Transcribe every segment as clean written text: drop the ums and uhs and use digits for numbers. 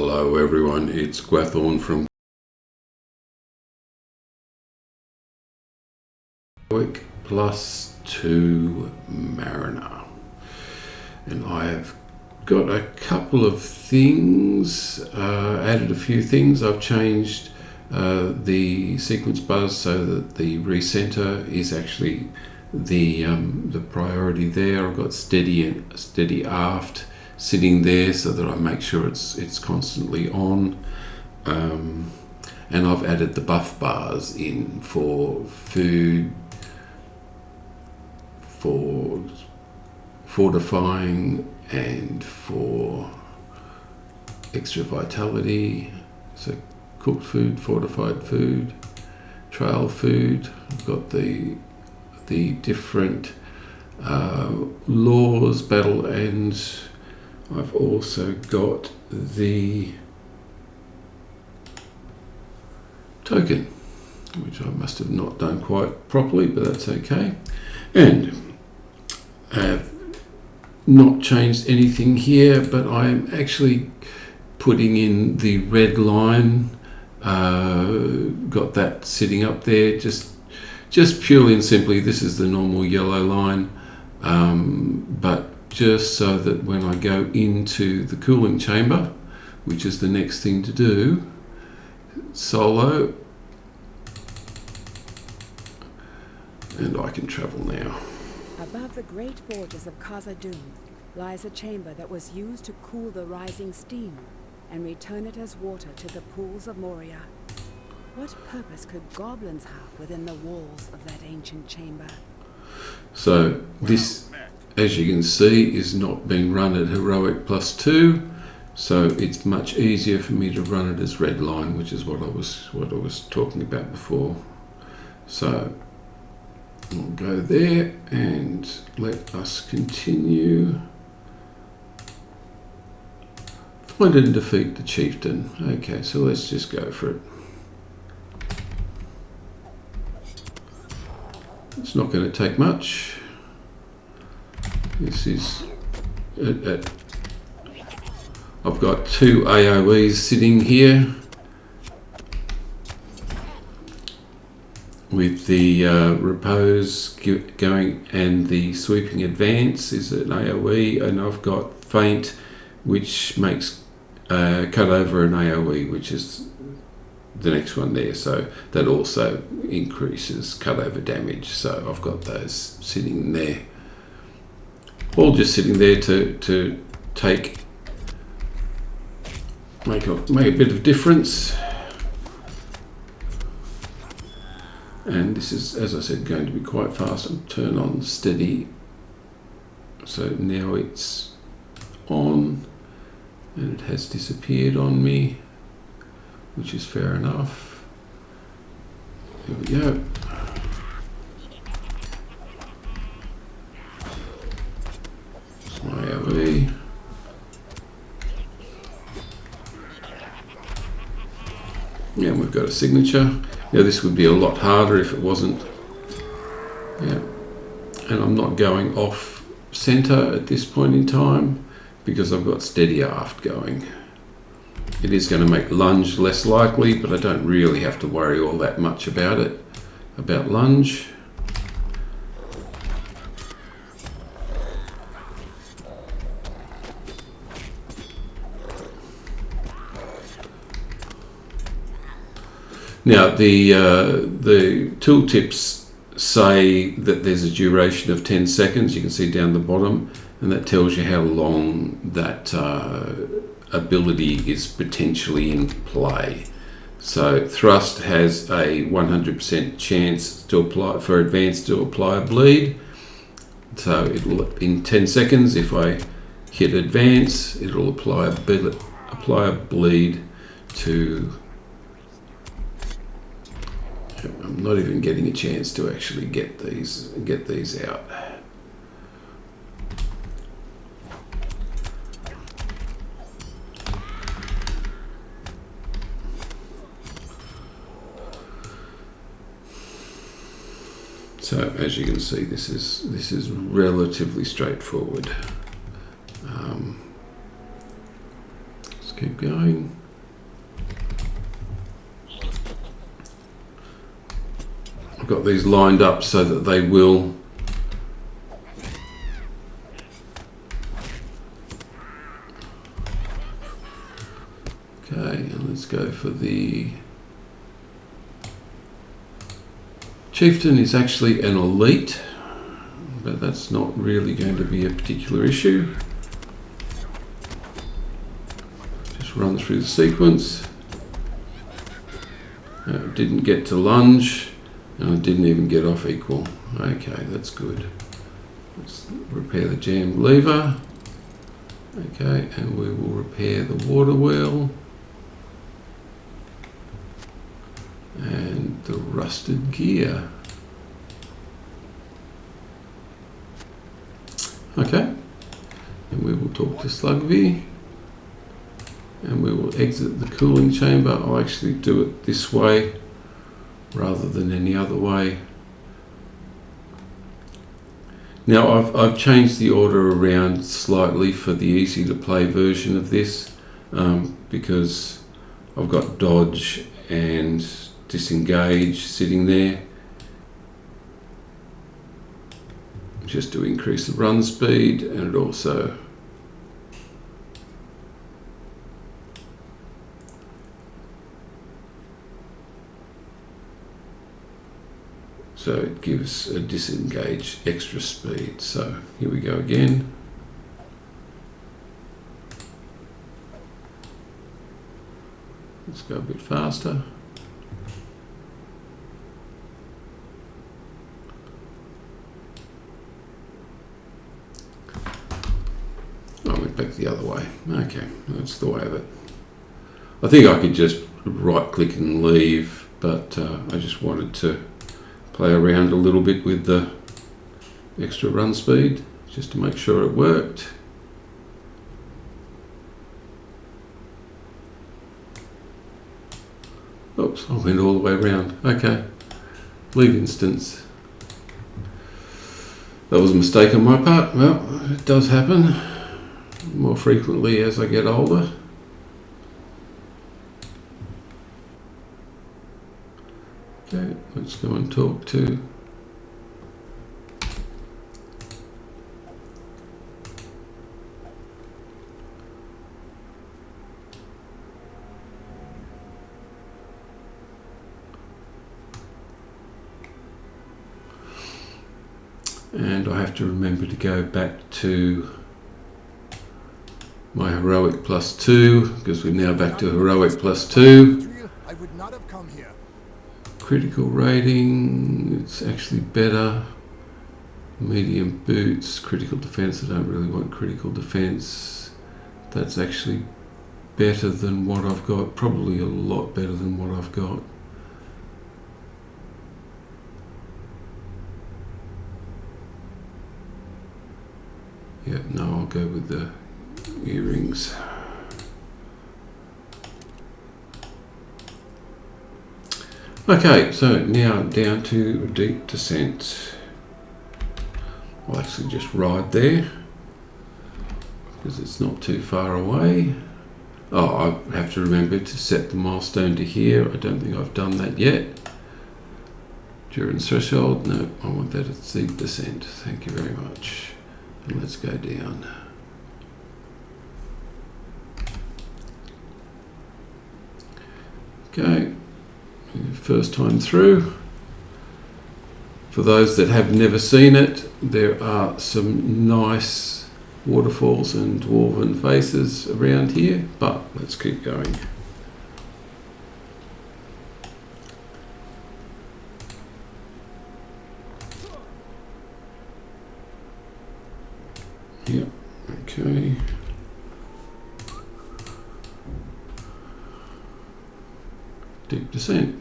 Hello everyone, it's Gwathorn from +2 Mariner, and I have got a couple of things, added a few things. I've changed the SequenceBars so that the recenter is actually the priority there. I've got steady aft sitting there so that I make sure it's constantly on, and I've added the BuffBars in for food, for fortifying, and for extra vitality. So cooked food, fortified food, trail food. I've got the different laws, battle, and I've also got the token, which I must have not done quite properly, but that's okay. And I have not changed anything here, but I am actually putting in the red line, got that sitting up there, just purely and simply. This is the normal yellow line, but just so that when I go into the cooling chamber, which is the next thing to do, solo, and I can travel now. Above the great forges of Khazad-dûm lies a chamber that was used to cool the rising steam and return it as water to the pools of Moria. What purpose could goblins have within the walls of that ancient chamber? So this, as you can see, is not being run at heroic +2, so it's much easier for me to run it as red line, which is what I was talking about before. So we'll go there and let us continue. Find and defeat the chieftain. Okay, so let's just go for it. It's not going to take much. This is I've got 2 AoEs sitting here with the repose going, and the sweeping advance is an AoE, and I've got feint, which makes cut over an AoE, which is the next one there, so that also increases cut over damage. So I've got those sitting there, all just sitting there to make a bit of difference. And this is, as I said, going to be quite fast. I'll turn on steady, so now it's on, and it has disappeared on me, which is fair enough. Here we go. It's my AoE. Yeah, we've got a signature. Yeah, this would be a lot harder if it wasn't. Yeah, and I'm not going off center at this point in time because I've got steady aft going. It is going to make lunge less likely, but I don't really have to worry all that much about it, about lunge. Now the tooltips say that there's a duration of 10 seconds. You can see down the bottom, and that tells you how long that ability is potentially in play. So thrust has a 100% chance to apply for advance to apply a bleed. So it'll, in 10 seconds, if I hit advance, it'll apply a bleed to. I'm not even getting a chance to actually get these out. So as you can see, this is relatively straightforward. Let's keep going. I've got these lined up so that they will and let's go for the Chieftain. Is actually an elite, but that's not really going to be a particular issue. Just run through the sequence. Didn't get to lunge, and I didn't even get off equal. Okay, that's good. Let's repair the jammed lever. Okay, and we will repair the water wheel and the rusted gear. Okay, and we will talk to Slugvy, and we will exit the cooling chamber. I'll actually do it this way rather than any other way. Now I've changed the order around slightly for the easy to play version of this because I've got dodge and disengage sitting there just to increase the run speed, and it also so it gives a disengage extra speed. So here we go again. Let's go a bit faster. I went back the other way. Okay, that's the way of it. I think I could just right click and leave, but I just wanted to play around a little bit with the extra run speed just to make sure it worked. Oops, I went all the way around. Okay, leave instance. That was a mistake on my part. Well, it does happen more frequently as I get older. Okay, let's go and talk to and I have to remember to go back to my heroic +2 because we're now back to heroic +2. I would not have come here. Critical rating, it's actually better. Medium boots, critical defense, I don't really want critical defense. That's actually better than what I've got, probably a lot better than what I've got. Yeah, no, I'll go with the earrings. Okay, so now down to deep descent. I'll actually just ride there because it's not too far away. Oh, I have to remember to set the milestone to here. I don't think I've done that yet. Endurance threshold, no, I want that at deep descent. Thank you very much. And let's go down. Okay. First time through. For those that have never seen it, there are some nice waterfalls and dwarven faces around here, but let's keep going. Yep, okay. Deep descent.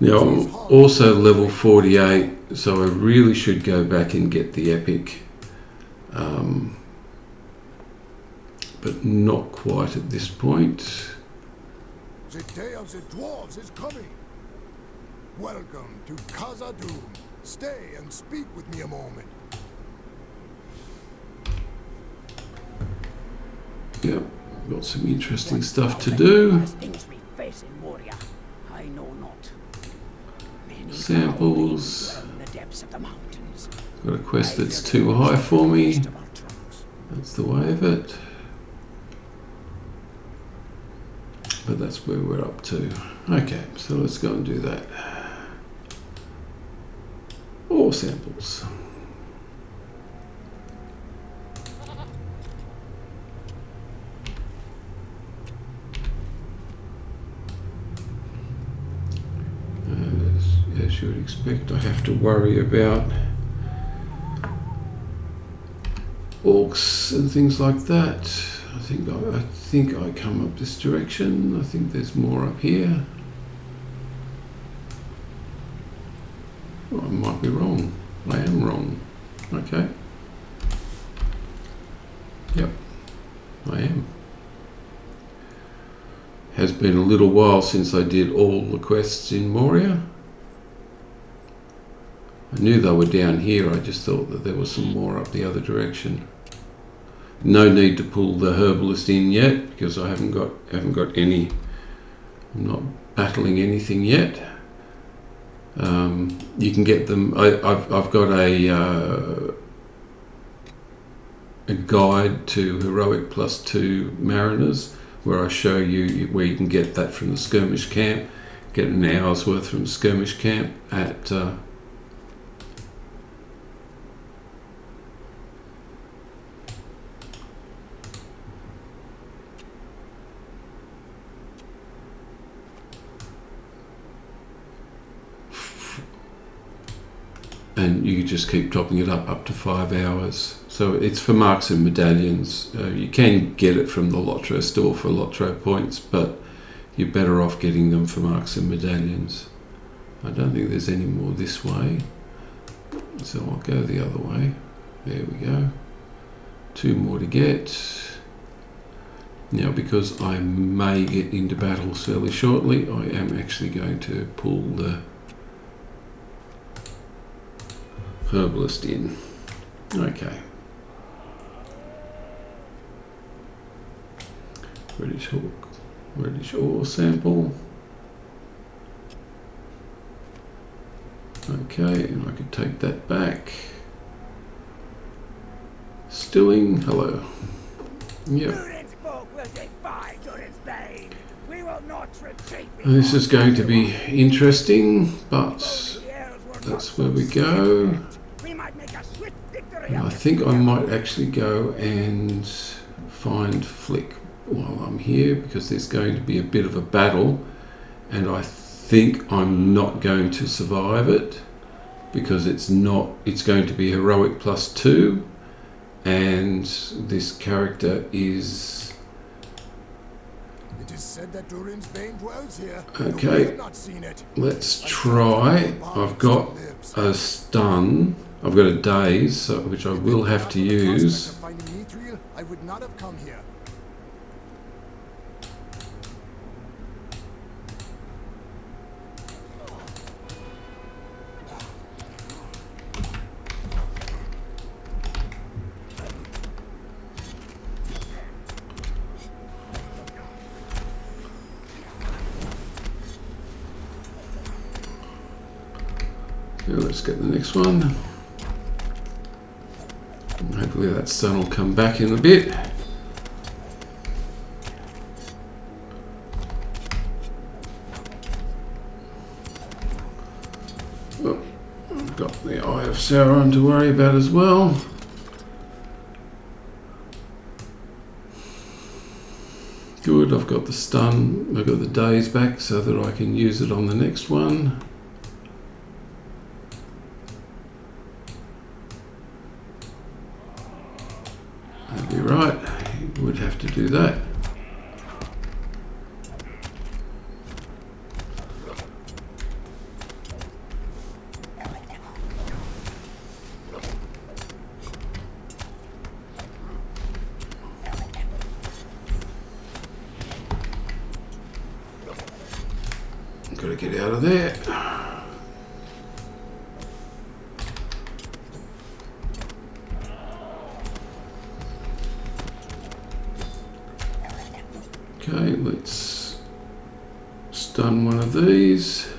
Now I'm also level 48, so I really should go back and get the epic, but not quite at this point. The day of the dwarves is coming. Welcome to Khazad-dûm. Stay and speak with me a moment. Yep, got some interesting stuff to do. Things we face in Moria, I know not. Many Samples. dwell in the depths of the mountains. Got a quest that's too high for me. Of our trunks. That's the way of it. But that's where we're up to. Okay, so let's go and do that. All samples. As you would expect, I have to worry about orcs and things like that. I think I come up this direction. I think there's more up here. Oh, I might be wrong. I am wrong. Okay. Yep, I am. Has been a little while since I did all the quests in Moria. I knew they were down here, I just thought that there was some more up the other direction. No need to pull the Herbalist in yet because I haven't got any. I'm not battling anything yet. You can get them. I've got a guide to Heroic +2 Mariners where I show you where you can get that from the skirmish camp. Get an hour's worth from the skirmish camp at. And you just keep topping it up to 5 hours. So it's for marks and medallions. You can get it from the LOTRO store for LOTRO points, but you're better off getting them for marks and medallions. I don't think there's any more this way, so I'll go the other way. There we go. 2 more to get. Now, because I may get into battle fairly shortly, I am actually going to pull the Herbalist in. Okay. Reddish ore sample. Okay, and I could take that back. Stilling, hello. Yep. This is going to be interesting, but that's where we go. And I think I might actually go and find Flick while I'm here because there's going to be a bit of a battle and I think I'm not going to survive it because it's going to be Heroic +2 and this character is... It is said that Durin's Bane dwells here. Okay, let's try. I've got a stun. I've got a daze, which I will have to use. I would not have come here. Now let's get the next one. Hopefully that sun will come back in a bit. Oh, I've got the Eye of Sauron to worry about as well. Good, I've got the stun, I've got the daze back so that I can use it on the next one. That'd be right, you would have to do that. Got to get out of there. Okay, let's stun one of these.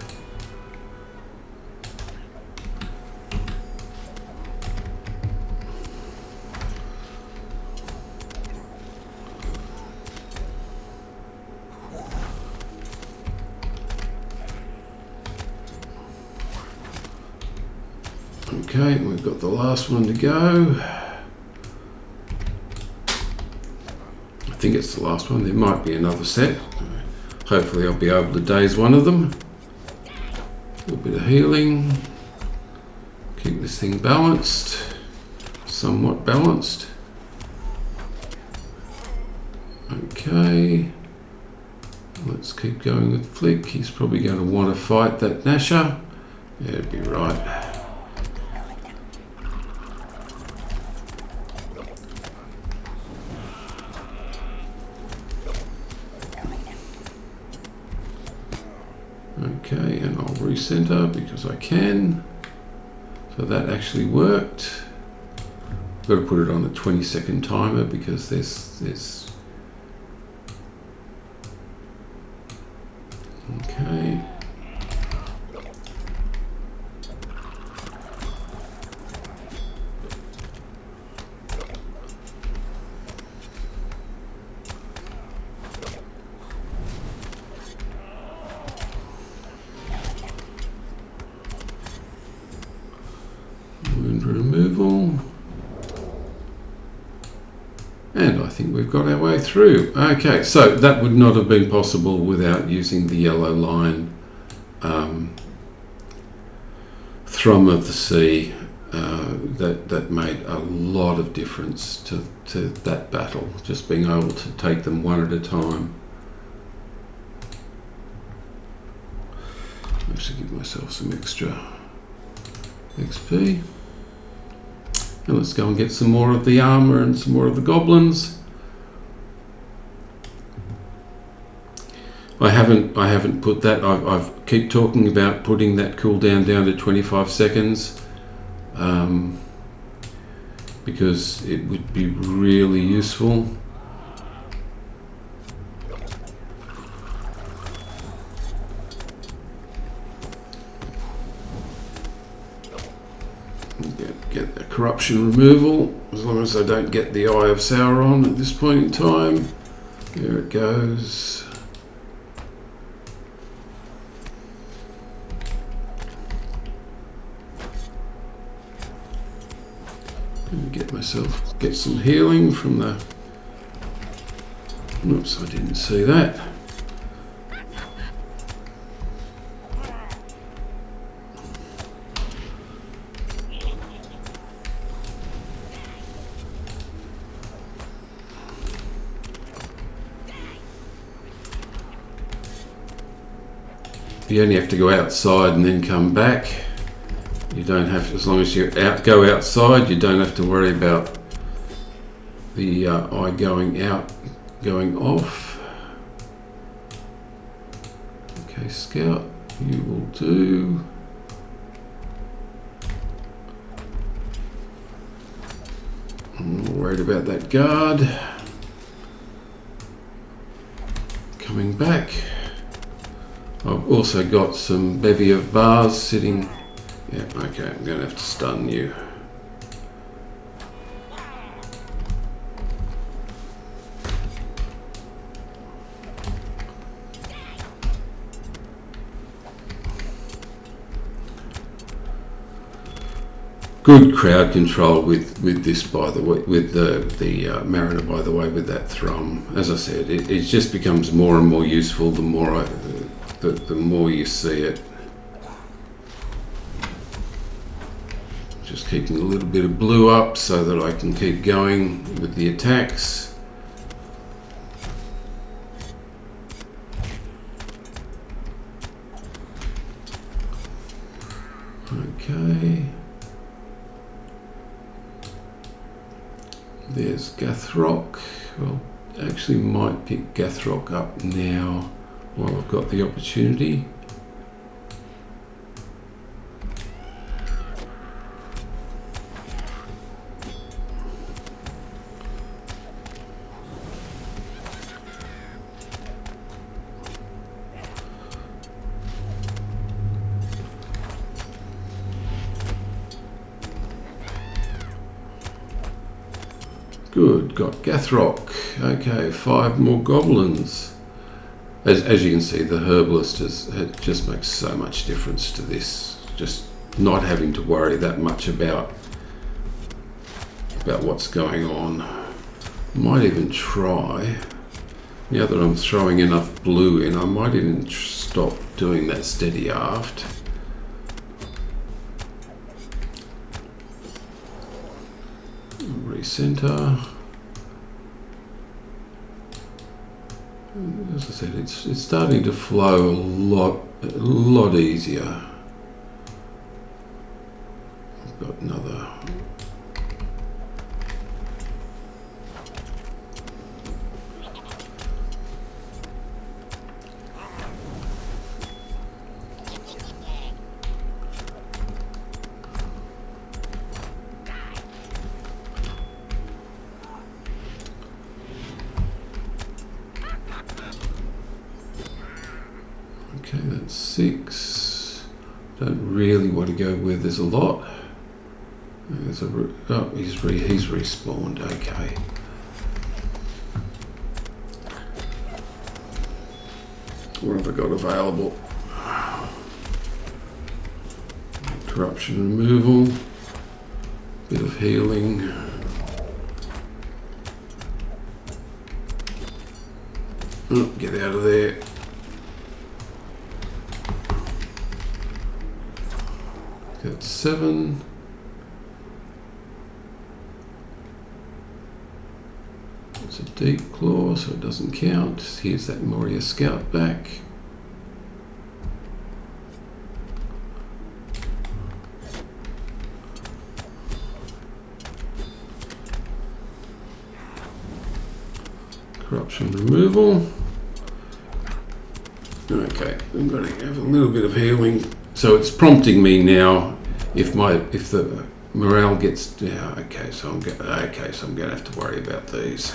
Okay, we've got the last one to go. I think it's the last one. There might be another set. Hopefully I'll be able to daze one of them. A little bit of healing. Keep this thing balanced. Somewhat balanced. Okay. Let's keep going with Flick. He's probably going to want to fight that Nasher. Yeah, it'd be right. Okay, and I'll recenter because I can. So that actually worked. Got to put it on a 20-second timer because there's okay. Wound removal. And I think we've got our way through. Okay, so that would not have been possible without using the yellow line Thrum of the Sea. That made a lot of difference to that battle, just being able to take them one at a time. I should give myself some extra XP. And let's go and get some more of the armour and some more of the goblins. I haven't put that. I've keep talking about putting that cooldown down to 25 seconds because it would be really useful. Get the corruption removal, as long as I don't get the Eye of Sauron at this point in time. There it goes. And get some healing from the... Oops, I didn't see that. You only have to go outside and then come back. You don't have to, as long as you go outside, you don't have to worry about the eye going out, going off. Okay, Scout, you will do. I'm not worried about that guard. Coming back. I've also got some bevy of bars sitting. Yeah, okay, I'm going to have to stun you. Good crowd control with this, by the way, with the Mariner, by the way, with that Thrum. As I said, it just becomes more and more useful the more the more you see it. Just keeping a little bit of blue up so that I can keep going with the attacks. Okay. There's Gathrock. Well, actually might pick Gathrock up now while I've got the opportunity. Good, got Gathrock. Okay, 5 more goblins. As you can see, the Herbalist it just makes so much difference to this. Just not having to worry that much about what's going on. Might even try, now that I'm throwing enough blue in, I might even stop doing that steady aft. Recenter. As I said, it's starting to flow a lot easier. I've got another. Okay, that's 6. Don't really want to go where there's a lot. There's he's respawned. Okay. What have I got available? Corruption removal. Bit of healing. Oh, get out of there. Got 7. It's a deep claw, so it doesn't count. Here's that Moria scout back. Corruption removal. Okay, I'm going to have a little bit of healing. So it's prompting me now if the morale gets okay. So I'm going to have to worry about these.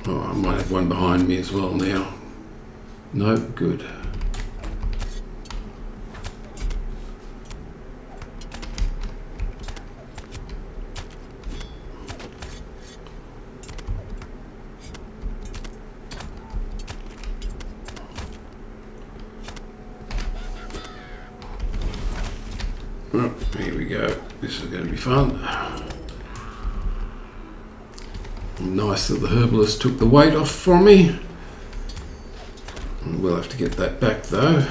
Oh, I might have one behind me as well now. No, good. Oh, here we go. This is going to be fun. Nice that the Herbalist took the weight off for me. We'll have to get that back though.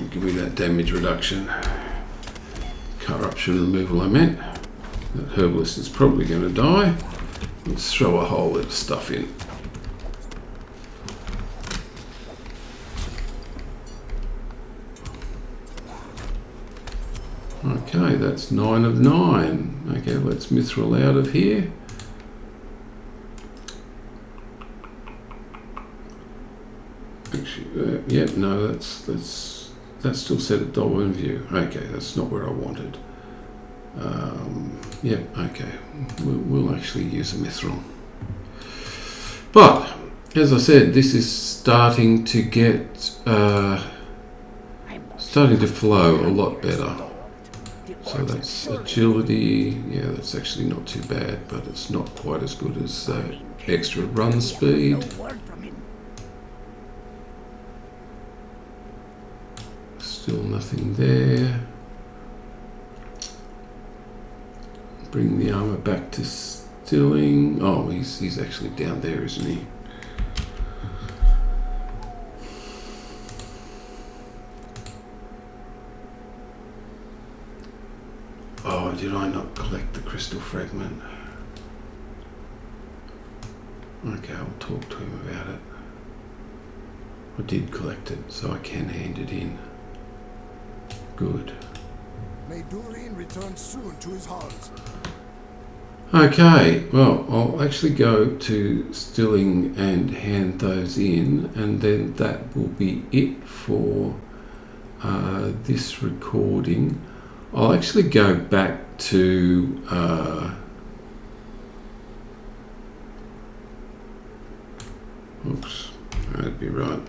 Give me that damage reduction. Corruption removal, I meant. That Herbalist is probably going to die. Let's throw a whole lot of stuff in. Okay, that's 9 of 9. Okay, let's mithril out of here. Actually, yeah, no, that's still set at Dolvenview. Okay, that's not where I wanted. Yeah, okay, we'll actually use a mithril. But as I said, this is starting to get starting to flow a lot better. So that's agility. Yeah, that's actually not too bad, but it's not quite as good as extra run speed. Still nothing there. Bring the armour back to stilling. Oh, he's actually down there, isn't he? Oh, did I not collect the crystal fragment? Okay, I'll talk to him about it. I did collect it, so I can hand it in. Good. May Doreen return soon to his halls. Okay, well, I'll actually go to stilling and hand those in, and then that will be it for this recording. I'll actually go back to Oops, that'd be right.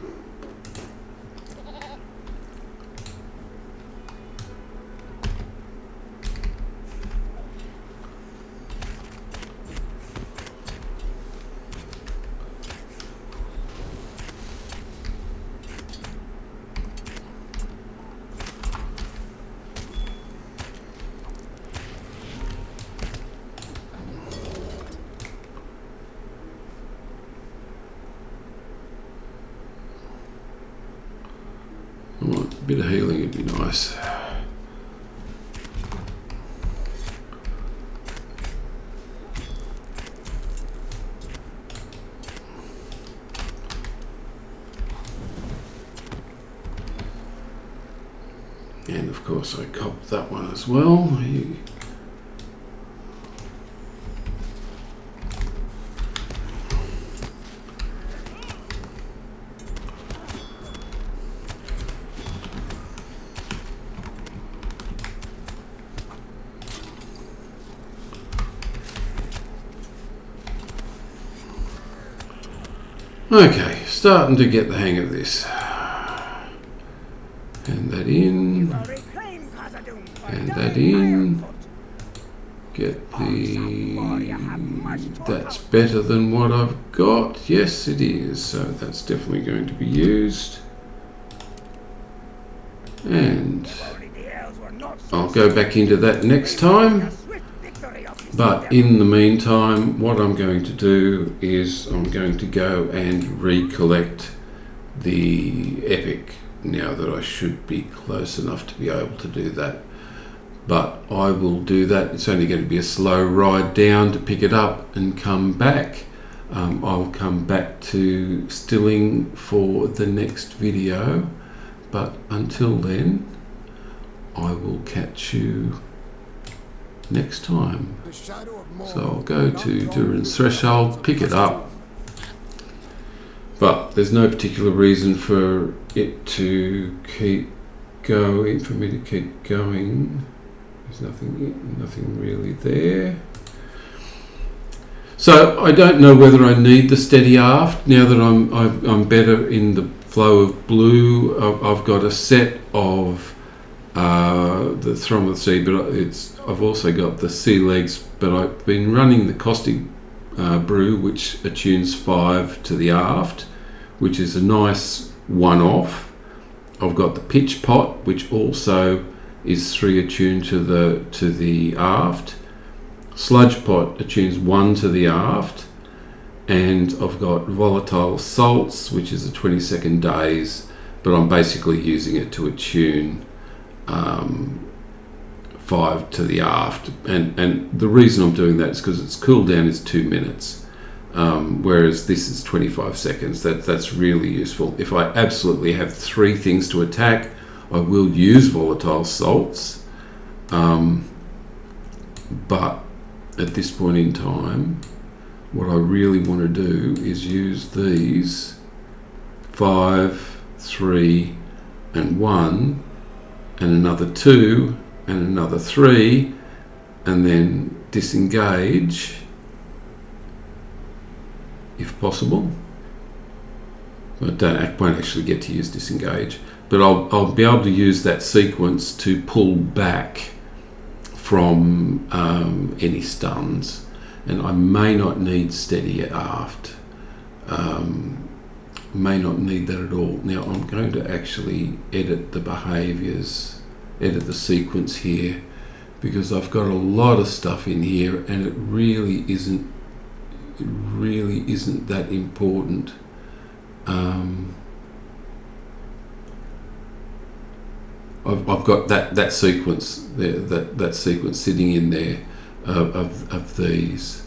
A bit of healing would be nice. And of course I copped that one as well. Okay, starting to get the hang of this. And that in. And that in. Get the... That's better than what I've got. Yes, it is. So that's definitely going to be used. And I'll go back into that next time. But in the meantime, what I'm going to do is I'm going to go and recollect the epic now that I should be close enough to be able to do that. But I will do that. It's only going to be a slow ride down to pick it up and come back. I'll come back to stilling for the next video. But until then, I will catch you next time. So I'll go to Duran's Threshold, pick it up, but there's no particular reason for it to keep going, for me to keep going. There's nothing really there. So I don't know whether I need the steady aft now that I'm better in the flow of blue. I've got a set of the Thrum of the Sea, but I've also got the sea legs, but I've been running the caustic brew, which attunes 5 to the aft, which is a nice one-off. I've got the pitch pot, which also is 3 attuned to the aft. Sludge pot attunes 1 to the aft, and I've got volatile salts, which is a 20-second daze, but I'm basically using it to attune 5 to the aft, and the reason I'm doing that is because its cooldown is 2 minutes, whereas this is 25 seconds. That's really useful. If I absolutely have 3 things to attack, I will use volatile salts, but at this point in time, what I really want to do is use these 5, 3, and 1, and another 2, and another 3, and then disengage if possible. I won't actually get to use disengage, but I'll be able to use that sequence to pull back from any stuns, and I may not need steady aft, may not need that at all. Now I'm going to actually edit the behaviors, edit the sequence here, because I've got a lot of stuff in here and it really isn't that important. I've got that sequence there, that sequence sitting in there of these,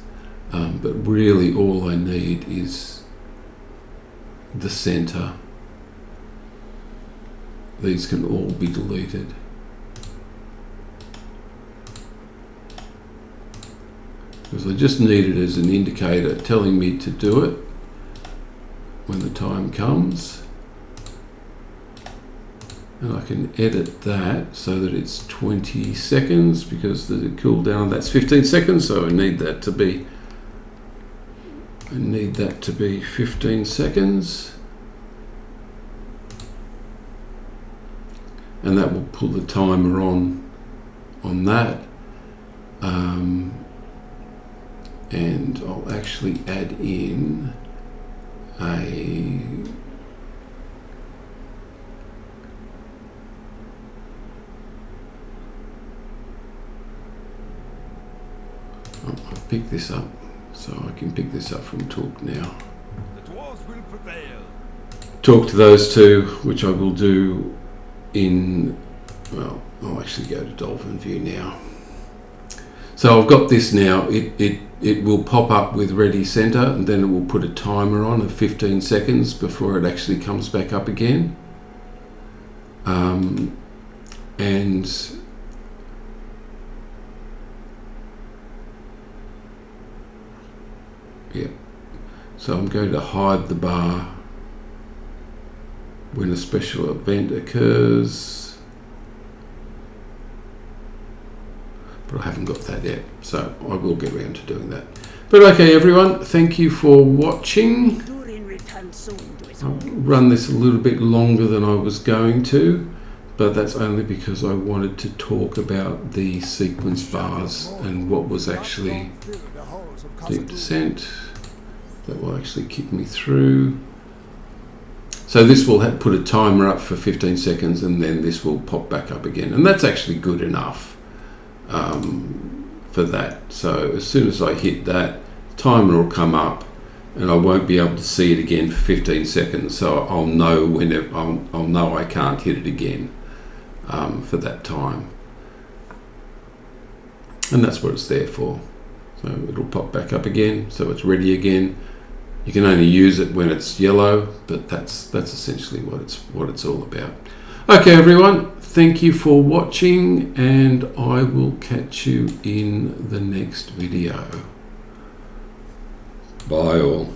but really all I need is the center. These can all be deleted. Because I just need it as an indicator telling me to do it when the time comes. And I can edit that so that it's 20 seconds because the cooldown, that's 15 seconds, so I need that to be I need that to be 15 seconds. And that will pull the timer on that. And I'll actually add in I'll pick this up, so I can pick this up from talk now. The dwarves will prevail. Talk to those two, which I will do in, well, I'll actually go to Dolvenview now. So I've got this now. It will pop up with ready center, and then it will put a timer on of 15 seconds before it actually comes back up again. And yeah, so I'm going to hide the bar when a special event occurs, but I haven't got that yet, so I will get around to doing that. But okay, everyone, thank you for watching. I'll run this a little bit longer than I was going to, but that's only because I wanted to talk about the sequence bars and what was actually deep descent. That will actually kick me through. So this will put a timer up for 15 seconds, and then this will pop back up again, and that's actually good enough for that. So as soon as I hit that, timer will come up, and I won't be able to see it again for 15 seconds. So I'll know whenever I'll know I can't hit it again for that time, and that's what it's there for. So it'll pop back up again, so it's ready again. You can only use it when it's yellow, but that's essentially what it's all about. Okay, everyone, thank you for watching, and I will catch you in the next video. Bye all.